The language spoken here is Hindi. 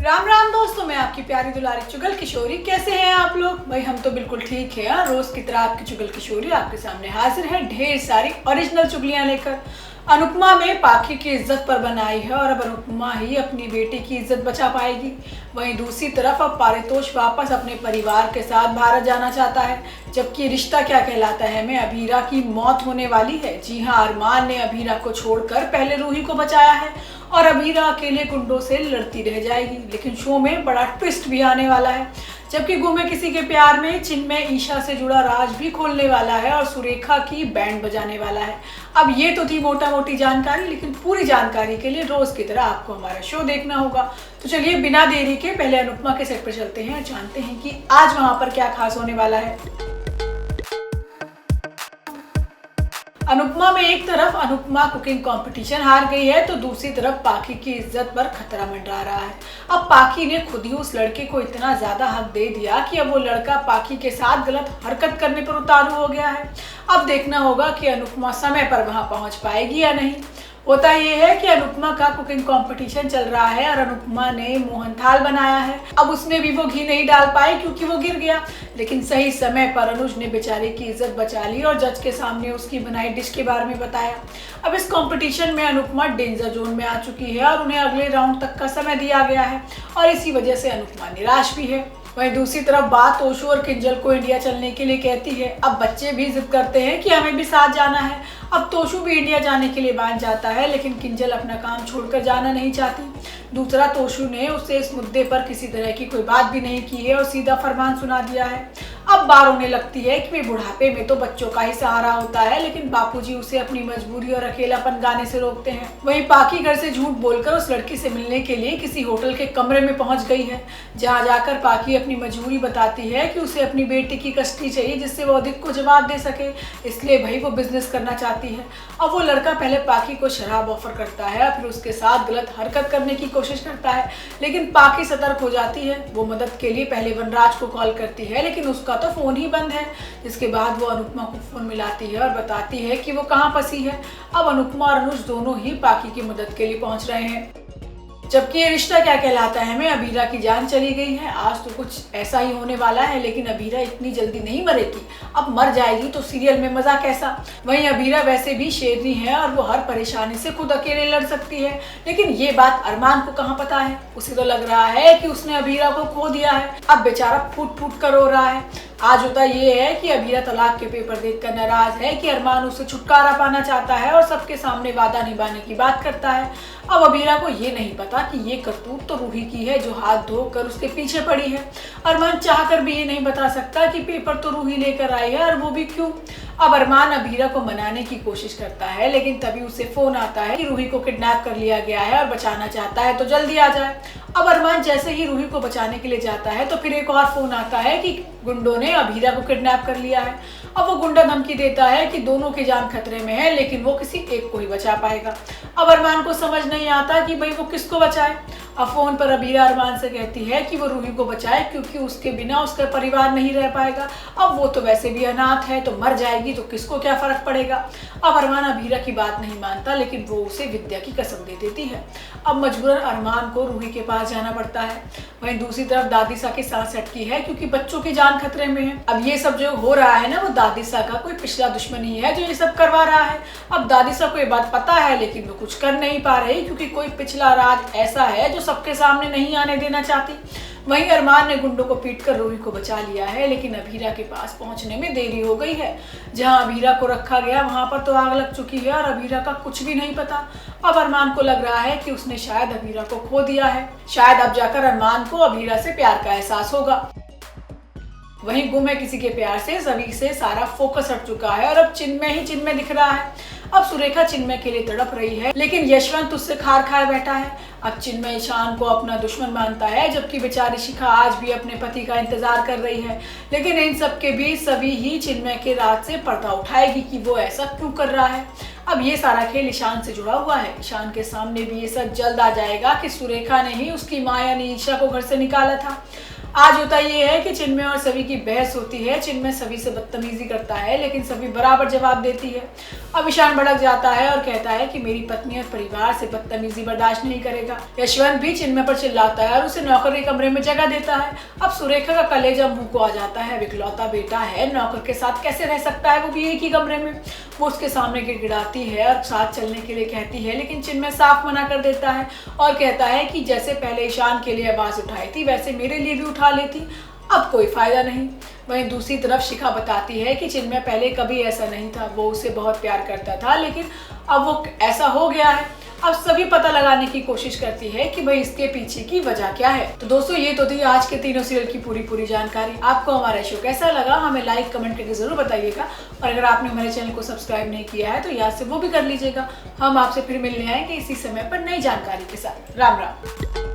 राम राम दोस्तों, मैं आपकी प्यारी दुलारी चुगल किशोरी। कैसे हैं आप लोग? भाई हम तो बिल्कुल ठीक है। रोज की तरह आपकी चुगल किशोरी आपके सामने हाजिर है ढेर सारी ओरिजिनल चुगलियां लेकर। अनुपमा में पाखी की इज्जत पर बनाई है और अब अनुपमा ही अपनी बेटी की इज्जत बचा पाएगी। वहीं दूसरी तरफ अब पारितोष वापस अपने परिवार के साथ भारत जाना चाहता है, जबकि रिश्ता क्या कहलाता है में अभीरा की मौत होने वाली है। जी हाँ, अरमान ने अभीरा को छोड़कर पहले रूही को बचाया है और अभीरा अकेले गुंडों से लड़ती रह जाएगी। लेकिन शो में बड़ा ट्विस्ट भी आने वाला है, जबकि गुमे किसी के प्यार में चिन्मय ईशा से जुड़ा राज भी खोलने वाला है और सुरेखा की बैंड बजाने वाला है। अब ये तो थी मोटा मोटी जानकारी, लेकिन पूरी जानकारी के लिए रोज की तरह आपको हमारा शो देखना होगा। तो चलिए बिना देरी के पहले अनुपमा के सेट पर चलते हैं और जानते हैं कि आज वहां पर क्या खास होने वाला है। अनुपमा में एक तरफ अनुपमा कुकिंग कंपटीशन हार गई है तो दूसरी तरफ पाखी की इज्जत पर खतरा मंडरा रहा है। अब पाखी ने खुद ही उस लड़के को इतना ज्यादा हक दे दिया कि अब वो लड़का पाखी के साथ गलत हरकत करने पर उतारू हो गया है। अब देखना होगा कि अनुपमा समय पर वहां पहुंच पाएगी या नहीं। होता यह है कि अनुपमा का कुकिंग कंपटीशन चल रहा है और अनुपमा ने मोहनथाल बनाया है। अब उसमें भी वो घी नहीं डाल पाई क्योंकि वो गिर गया, लेकिन सही समय पर अनुज ने बेचारे की इज्जत बचा ली और जज के सामने उसकी बनाई डिश के बारे में बताया। अब इस कंपटीशन में अनुपमा डेंजर जोन में आ चुकी है और उन्हें अगले राउंड तक का समय दिया गया है और इसी वजह से अनुपमा निराश भी है। वहीं दूसरी तरफ बात तोशु और किंजल को इंडिया चलने के लिए कहती है। अब बच्चे भी जिद करते हैं कि हमें भी साथ जाना है। अब तोशु भी इंडिया जाने के लिए मान जाता है, लेकिन किंजल अपना काम छोड़कर जाना नहीं चाहती। दूसरा, तोशु ने उससे इस मुद्दे पर किसी तरह की कोई बात भी नहीं की है और सीधा फरमान सुना दिया है। अब बार होने लगती है कि वे बुढ़ापे में तो बच्चों का ही सहारा होता है, लेकिन बापूजी उसे अपनी मजबूरी और अकेलापन गाने से रोकते हैं। वहीं पाखी घर से झूठ बोलकर उस लड़की से मिलने के लिए किसी होटल के कमरे में पहुंच गई है, जहां जाकर पाखी अपनी मजबूरी बताती है कि उसे अपनी बेटी की कस्टडी चाहिए जिससे वो अधिक को जवाब दे सके, इसलिए भाई वो बिजनेस करना चाहती है। अब वो लड़का पहले पाखी को शराब ऑफर करता है, फिर उसके साथ गलत हरकत करने की कोशिश करता है, लेकिन पाखी सतर्क हो जाती है। वो मदद के लिए पहले वनराज को कॉल करती है, लेकिन उसका तो फोन ही बंद है। जिसके बाद वो अनुपमा को फोन मिलाती है और बताती है कि वो कहाँ फंसी है। अब अनुपमा और अनुज दोनों ही पाखी की मदद के लिए पहुंच रहे हैं। जबकि ये रिश्ता क्या कहलाता है में अभीरा की जान चली गई है। आज तो कुछ ऐसा ही होने वाला है, लेकिन अभीरा इतनी जल्दी नहीं मरेगी। अब मर जाएगी तो सीरियल में मजा कैसा। वहीं अभीरा वैसे भी शेरनी है और वो हर परेशानी से खुद अकेले लड़ सकती है, लेकिन ये बात अरमान को कहाँ पता है। उसे तो लग रहा है कि उसने अभीरा को खो दिया है। अब बेचारा फूट फूट कर रो रहा है। आज होता ये है कि अभीरा तलाक के पेपर देखकर नाराज है कि अरमान उससे छुटकारा पाना चाहता है और सबके सामने वादा निभाने की बात करता है। अब अभीरा को ये नहीं पता कि ये करतूत तो रूही की है जो हाथ धोकर उसके पीछे पड़ी है। अरमान चाहकर भी ये नहीं बता सकता कि पेपर तो रूही लेकर आई है और वो भी क्यों। अब अरमान अभीरा को मनाने की कोशिश करता है, लेकिन तभी उसे फोन आता है कि रूही को किडनैप कर लिया गया है और बचाना चाहता है तो जल्दी आ जाए। अब अरमान जैसे ही रूही को बचाने के लिए जाता है तो फिर एक और फोन आता है कि गुंडों ने अभीरा को किडनैप कर लिया है। अब वो गुंडा धमकी देता है कि दोनों की जान खतरे में है, लेकिन वो किसी एक को ही बचा पाएगा। अब अरमान को समझ नहीं आता कि भाई वो किसको बचाए। अब फोन पर अभीरा अरमान से कहती है कि वो रूही को बचाए क्योंकि उसके बिना उसका परिवार नहीं रह पाएगा। अब वो तो वैसे भी अनाथ है, तो मर जाएगी तो किसको क्या फर्क पड़ेगा। अब अरमान अभीरा की बात नहीं मानता, लेकिन वो उसे विद्या की कसम दे देती है। अब मजबूरन अरमान को रूही के पास जाना पड़ता है। वहीं दूसरी तरफ दादीसा की सांस अटकी है क्योंकि बच्चों की जान खतरे में है। अब ये सब जो हो रहा है ना, वो दादीसा का कोई पिछला दुश्मन ही है जो ये सब करवा रहा है। अब दादीसा को ये बात पता है, लेकिन वो कुछ कर नहीं पा रही क्योंकि कोई पिछला राज ऐसा है जो सबके सामने नहीं आने देना चाहती। वहीं अरमान ने गुंडों को पीटकर रूही को बचा लिया है, लेकिन अभीरा के पास पहुंचने में देरी हो गई है। जहां अभीरा को रखा गया वहां पर तो आग लग चुकी है और अभीरा का कुछ भी नहीं पता। अब अरमान को लग रहा है कि उसने शायद अभीरा को खो दिया है। शायद अब जाकर अरमान को अभीरा से प्यार का एहसास होगा। वहीं गुमे किसी के प्यार से सभी से सारा फोकस हट चुका है और अब चिन्मय ही चिन्मय दिख रहा है। अब सुरेखा चिन्मय के लिए तड़प रही है, लेकिन यशवंत उससे खार खाए बैठा है। अब चिन्मय ईशान को अपना दुश्मन मानता है, जबकि बेचारी शिखा आज भी अपने पति का इंतजार कर रही है। लेकिन इन सब के बीच सभी ही चिन्मय के राज से पर्दा उठाएगी कि वो ऐसा क्यों कर रहा है। अब ये सारा खेल ईशान से जुड़ा हुआ है। ईशान के सामने भी ये सब जल्द आ जाएगा कि सुरेखा ने ही उसकी माँ यानी ईशा को घर से निकाला था। आज होता ये है कि चिन्मय और सवी की बहस होती है। चिन्मय सवी से बदतमीजी करता है लेकिन सवी बराबर जवाब देती है। अब ईशान भड़क जाता है और कहता है कि मेरी पत्नी और परिवार से बदतमीजी बर्दाश्त नहीं करेगा। यशवंत भी चिन्मय पर चिल्लाता है और उसे नौकर के कमरे में जगह देता है। अब सुरेखा का कलेजा मुंह को आ जाता है। इकलौता बेटा है, नौकर के साथ कैसे रह सकता है, वो भी एक ही कमरे में। वो उसके सामने गिड़गिड़ाती है और साथ चलने के लिए कहती है, लेकिन चिन्मय साफ मना कर देता है और कहता है कि जैसे पहले ईशान के लिए आवाज उठाई थी वैसे मेरे लिए भी उठा लेती, अब कोई फायदा नहीं। वहीं दूसरी तरफ शिखा बताती है कि चिन्मय पहले कभी ऐसा नहीं था, वो उसे बहुत प्यार करता था लेकिन अब वो ऐसा हो गया है। अब सभी पता लगाने की कोशिश करती है कि भाई इसके पीछे की वजह क्या है। तो दोस्तों ये तो थी आज के तीनों सीरियल की पूरी जानकारी। आपको हमारा शो कैसा लगा हमें लाइक कमेंट करके जरूर बताइएगा और अगर आपने हमारे चैनल को सब्सक्राइब नहीं किया है तो याद से वो भी कर लीजिएगा। हम आपसे फिर मिलने आएंगे इसी समय पर नई जानकारी के साथ। राम राम।